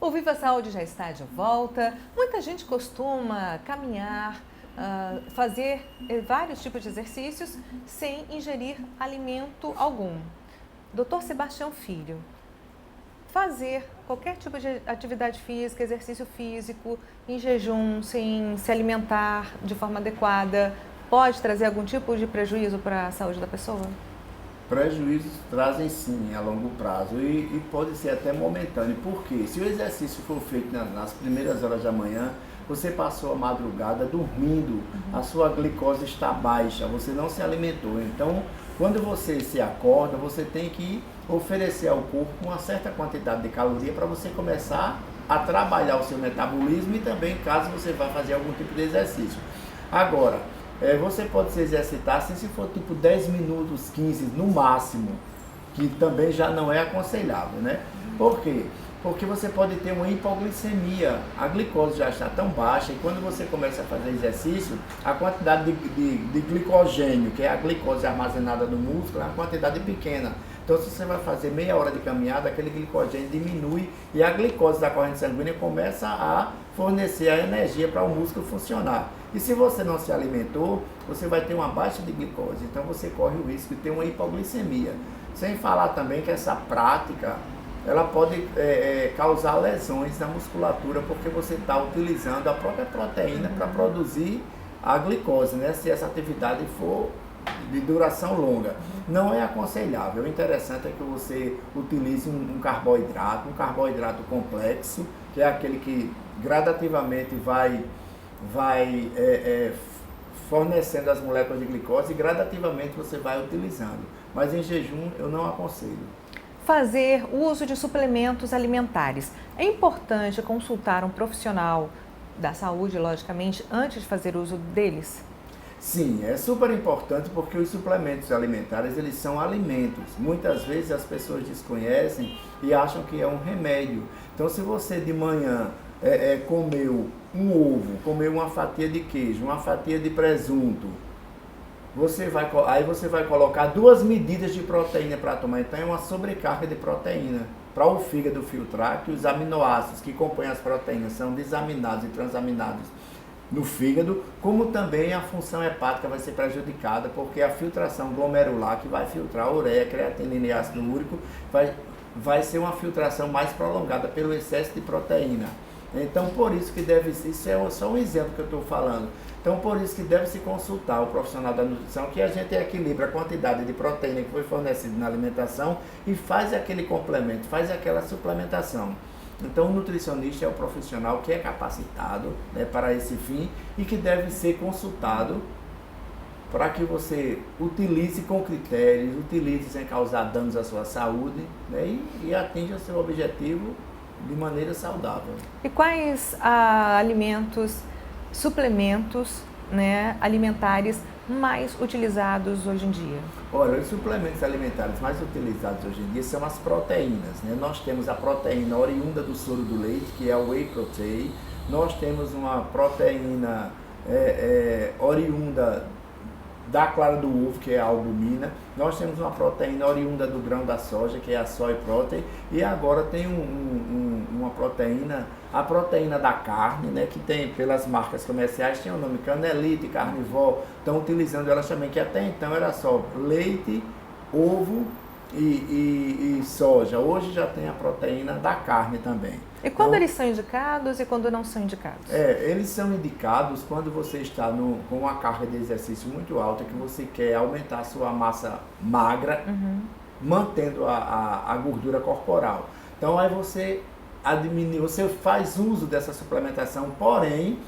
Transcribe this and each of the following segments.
O Viva Saúde já está de volta. Muita gente costuma caminhar, fazer vários tipos de exercícios sem ingerir alimento algum. Dr. Sebastião Filho, fazer qualquer tipo de atividade física, exercício físico, em jejum, sem se alimentar de forma adequada, pode trazer algum tipo de prejuízo para a saúde da pessoa? Prejuízos trazem sim a longo prazo e pode ser até momentâneo, porque se o exercício for feito nas primeiras horas da manhã, você passou a madrugada dormindo, a sua glicose está baixa, você não se alimentou. Então, quando você se acorda, você tem que oferecer ao corpo uma certa quantidade de caloria para você começar a trabalhar o seu metabolismo e também caso você vá fazer algum tipo de exercício. Agora, você pode se exercitar assim, se for tipo 10 minutos, 15 no máximo, que também já não é aconselhável, né? Por quê? Porque você pode ter uma hipoglicemia, a glicose já está tão baixa e quando você começa a fazer exercício, a quantidade de glicogênio, que é a glicose armazenada no músculo, é uma quantidade pequena. Então, se você vai fazer meia hora de caminhada, aquele glicogênio diminui e a glicose da corrente sanguínea começa a fornecer a energia para o músculo funcionar. E se você não se alimentou, você vai ter uma baixa de glicose, então você corre o risco de ter uma hipoglicemia. Sem falar também que essa prática, ela pode causar lesões na musculatura, porque você está utilizando a própria proteína para produzir a glicose, né? Se essa atividade for de duração longa. Não é aconselhável. O interessante é que você utilize um carboidrato complexo, que é aquele que gradativamente vai fornecendo as moléculas de glicose e gradativamente você vai utilizando. Mas em jejum eu não aconselho. Fazer uso de suplementos alimentares. É importante consultar um profissional da saúde, logicamente, antes de fazer uso deles? Sim, é super importante porque os suplementos alimentares, eles são alimentos. Muitas vezes as pessoas desconhecem e acham que é um remédio. Então, se você de manhã comeu um ovo, comeu uma fatia de queijo, uma fatia de presunto, aí você vai colocar 2 medidas de proteína para tomar. Então, é uma sobrecarga de proteína. Para o fígado filtrar, que os aminoácidos que compõem as proteínas são desaminados e transaminados no fígado, como também a função hepática vai ser prejudicada, porque a filtração glomerular, que vai filtrar ureia, creatinina e ácido úrico, vai ser uma filtração mais prolongada pelo excesso de proteína. Então, por isso que isso é só um exemplo que eu estou falando. Então, por isso que deve se consultar o profissional da nutrição, que a gente equilibra a quantidade de proteína que foi fornecida na alimentação e faz aquele complemento, faz aquela suplementação. Então, o nutricionista é o profissional que é capacitado, né, para esse fim e que deve ser consultado para que você utilize com critérios, utilize sem causar danos à sua saúde, né, e atinja o seu objetivo de maneira saudável. E quais alimentos, suplementos, né, alimentares mais utilizados hoje em dia? Olha, os suplementos alimentares mais utilizados hoje em dia são as proteínas, né? Nós temos a proteína oriunda do soro do leite, que é o whey protein. Nós temos uma proteína oriunda da clara do ovo, que é a albumina. Nós temos uma proteína oriunda do grão da soja, que é a soy protein. E agora tem uma proteína, a proteína da carne, né, que tem pelas marcas comerciais, tem o nome Canelite, Carnivore, estão utilizando elas também, que até então era só leite, ovo e soja. Hoje já tem a proteína da carne também. E quando eles são indicados e quando não são indicados? Eles são indicados quando você está com uma carga de exercício muito alta, que você quer aumentar a sua massa magra, mantendo a gordura corporal. Então aí você faz uso dessa suplementação, porém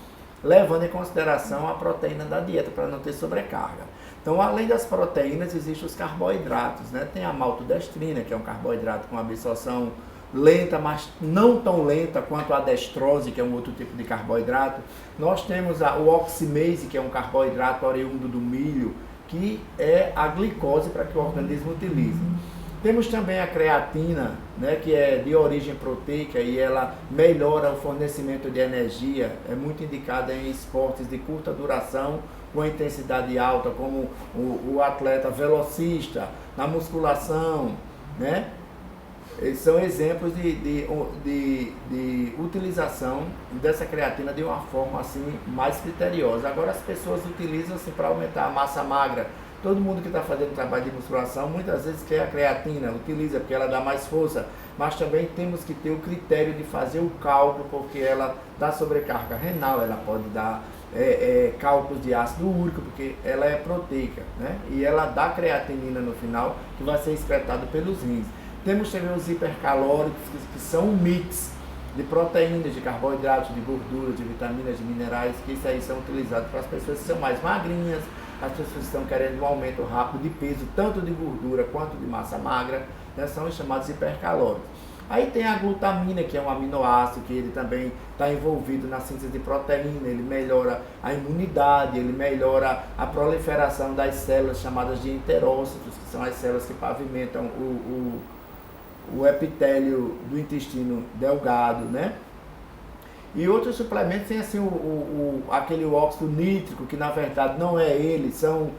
levando em consideração a proteína da dieta para não ter sobrecarga. Então, além das proteínas, existem os carboidratos, né? Tem a maltodestrina, que é um carboidrato com absorção lenta, mas não tão lenta quanto a destrose, que é um outro tipo de carboidrato. Nós temos o oximase, que é um carboidrato oriundo do milho, que é a glicose para que o organismo utilize. Temos também a creatina, né, que é de origem proteica e ela melhora o fornecimento de energia, é muito indicada em esportes de curta duração, com intensidade alta, como o atleta velocista, na musculação, né? são exemplos de utilização dessa creatina de uma forma assim mais criteriosa. Agora as pessoas utilizam assim, para aumentar a massa magra. Todo mundo que está fazendo trabalho de musculação muitas vezes quer a creatina, utiliza porque ela dá mais força, mas também temos que ter o critério de fazer o cálculo, porque ela dá sobrecarga renal, ela pode dar cálculos de ácido úrico, porque ela é proteica, né? E ela dá creatinina no final, que vai ser excretado pelos rins. Temos também os hipercalóricos, que são um mix de proteínas, de carboidratos, de gorduras, de vitaminas, de minerais, que isso aí são utilizados para as pessoas que são mais magrinhas, as pessoas que estão querendo um aumento rápido de peso, tanto de gordura quanto de massa magra, né, são os chamados hipercalóricos. Aí tem a glutamina, que é um aminoácido, que ele também está envolvido na síntese de proteína, ele melhora a imunidade, ele melhora a proliferação das células chamadas de enterócitos, que são as células que pavimentam o epitélio do intestino delgado, né? E outros suplementos tem assim aquele óxido nítrico, que na verdade não é ele, são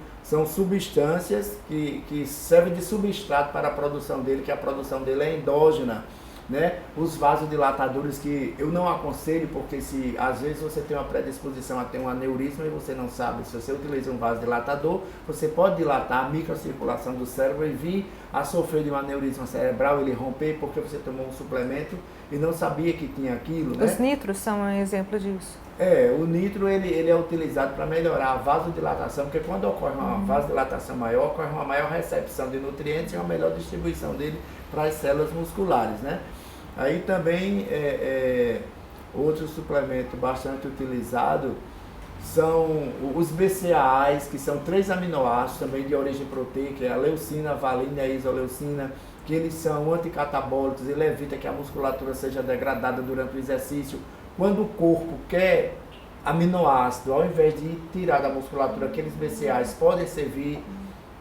substâncias que servem de substrato para a produção dele, que a produção dele é endógena, né? Os vasodilatadores, que eu não aconselho, porque se às vezes você tem uma predisposição a ter um aneurisma e você não sabe, se você utiliza um vasodilatador, você pode dilatar a microcirculação do cérebro e vir a sofrer de um aneurisma cerebral, ele romper porque você tomou um suplemento e não sabia que tinha aquilo, né? Os nitros são um exemplo disso. O nitro ele é utilizado para melhorar a vasodilatação, porque quando ocorre uma vasodilatação maior, ocorre uma maior recepção de nutrientes e uma melhor distribuição dele para as células musculares, né? Aí também outro suplemento bastante utilizado são os BCAAs, que são 3 aminoácidos também de origem proteica, a leucina, a valina e a isoleucina, que eles são anticatabólicos, ele evita que a musculatura seja degradada durante o exercício. Quando o corpo quer aminoácido, ao invés de tirar da musculatura, aqueles BCAAs podem servir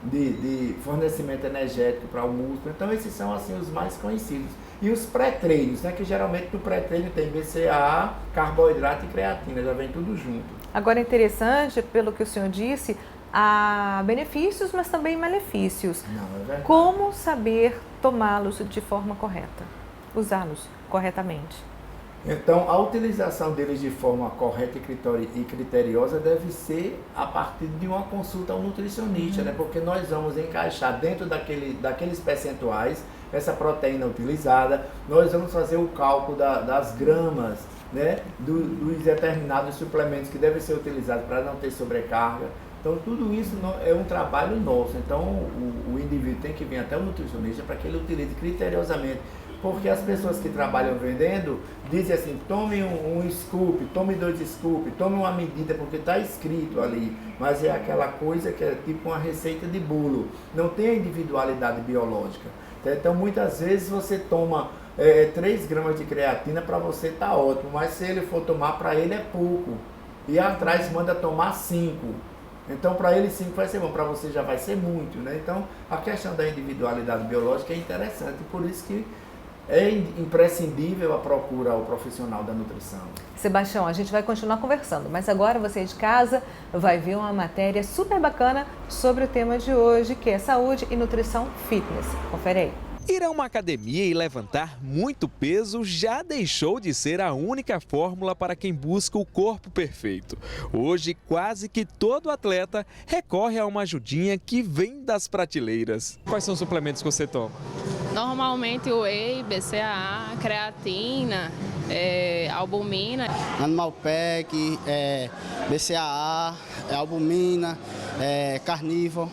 de fornecimento energético para o músculo. Então esses são assim os mais conhecidos. E os pré-treinos, né, que geralmente no pré-treino tem BCAA, carboidrato e creatina, já vem tudo junto. Agora é interessante, pelo que o senhor disse, há benefícios, mas também malefícios. Não, é verdade. Como saber tomá-los de forma correta, usá-los corretamente? Então, a utilização deles de forma correta e criteriosa deve ser a partir de uma consulta ao nutricionista, né? Porque nós vamos encaixar dentro daqueles percentuais essa proteína utilizada, nós vamos fazer o cálculo das gramas, né? Dos determinados suplementos que devem ser utilizados para não ter sobrecarga. Então, tudo isso é um trabalho nosso. Então, o indivíduo tem que vir até o nutricionista para que ele utilize criteriosamente. Porque as pessoas que trabalham vendendo dizem assim, tome um scoop, tome 2 scoops, tome uma medida, porque está escrito ali. Mas é aquela coisa que é tipo uma receita de bolo. Não tem a individualidade biológica. Então, muitas vezes você toma 3 gramas de creatina, para você está ótimo. Mas se ele for tomar, para ele é pouco. E atrás manda tomar 5. Então, para ele 5 vai ser bom, para você já vai ser muito, né? Então, a questão da individualidade biológica é interessante, por isso que é imprescindível a procura ao profissional da nutrição. Sebastião, a gente vai continuar conversando, mas agora você de casa vai ver uma matéria super bacana sobre o tema de hoje, que é saúde e nutrição fitness. Confere aí. Ir a uma academia e levantar muito peso já deixou de ser a única fórmula para quem busca o corpo perfeito. Hoje, quase que todo atleta recorre a uma ajudinha que vem das prateleiras. Quais são os suplementos que você toma? Normalmente whey, BCAA, creatina, albumina. Animal Pack, BCAA, albumina, carnívoro,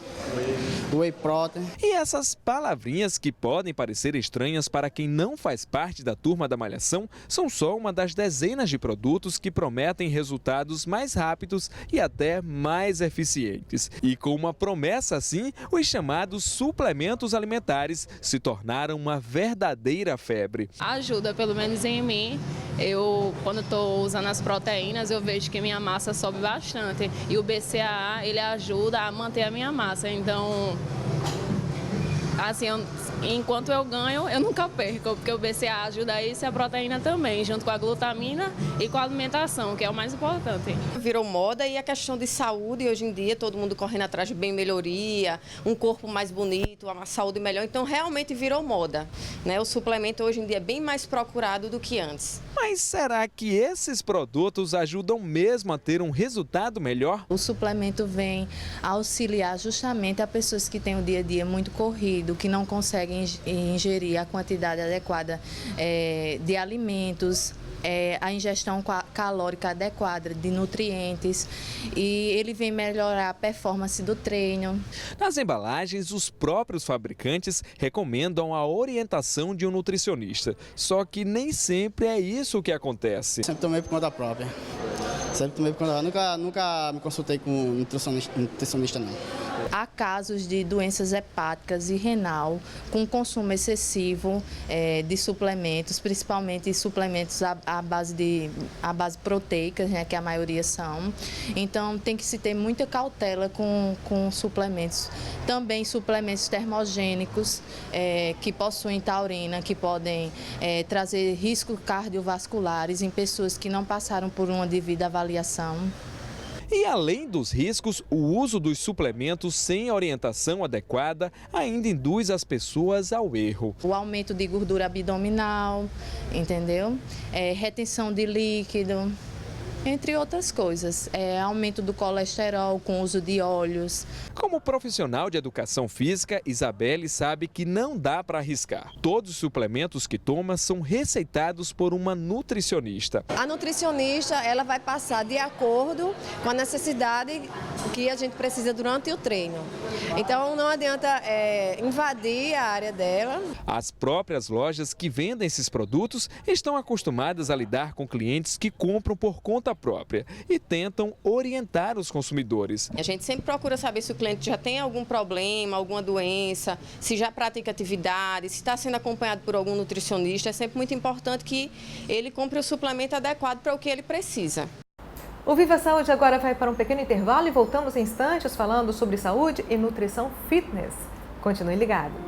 whey protein. E essas palavrinhas que podem parecer estranhas para quem não faz parte da turma da Malhação são só uma das dezenas de produtos que prometem resultados mais rápidos e até mais eficientes. E com uma promessa assim, os chamados suplementos alimentares se tornaram uma verdadeira febre. Ajuda, pelo menos em mim. Quando estou usando as proteínas, eu vejo que minha massa sobe bastante. E o BCAA, ele ajuda a manter a minha massa. Então, Assim, enquanto eu ganho, eu nunca perco, porque o BCA ajuda isso e a proteína também, junto com a glutamina e com a alimentação, que é o mais importante. Virou moda e a questão de saúde, hoje em dia, todo mundo correndo atrás de bem melhoria, um corpo mais bonito, uma saúde melhor, então realmente virou moda, né? O suplemento hoje em dia é bem mais procurado do que antes. Mas será que esses produtos ajudam mesmo a ter um resultado melhor? O suplemento vem auxiliar justamente a pessoas que têm o dia a dia muito corrido, que não conseguem ingerir a quantidade adequada de alimentos, a ingestão calórica adequada de nutrientes, e ele vem melhorar a performance do treino. Nas embalagens, os próprios fabricantes recomendam a orientação de um nutricionista, só que nem sempre é isso que acontece. Sempre tomei por conta própria. Sempre tomei por conta própria. Nunca me consultei com um nutricionista não. Há casos de doenças hepáticas e renal com consumo excessivo de suplementos, principalmente suplementos à base proteicas, né, que a maioria são. Então tem que se ter muita cautela com suplementos. Também suplementos termogênicos que possuem taurina, que podem trazer riscos cardiovasculares em pessoas que não passaram por uma devida avaliação. E além dos riscos, o uso dos suplementos sem orientação adequada ainda induz as pessoas ao erro. O aumento de gordura abdominal, entendeu? Retenção de líquido, entre outras coisas. Aumento do colesterol com uso de óleos. Como profissional de educação física, Isabelle sabe que não dá para arriscar. Todos os suplementos que toma são receitados por uma nutricionista. A nutricionista, ela vai passar de acordo com a necessidade que a gente precisa durante o treino. Então não adianta invadir a área dela. As próprias lojas que vendem esses produtos estão acostumadas a lidar com clientes que compram por conta própria e tentam orientar os consumidores. A gente sempre procura saber se o cliente já tem algum problema, alguma doença, se já pratica atividade, se está sendo acompanhado por algum nutricionista. É sempre muito importante que ele compre o suplemento adequado para o que ele precisa. O Viva Saúde agora vai para um pequeno intervalo e voltamos em instantes falando sobre saúde e nutrição fitness. Continue ligado.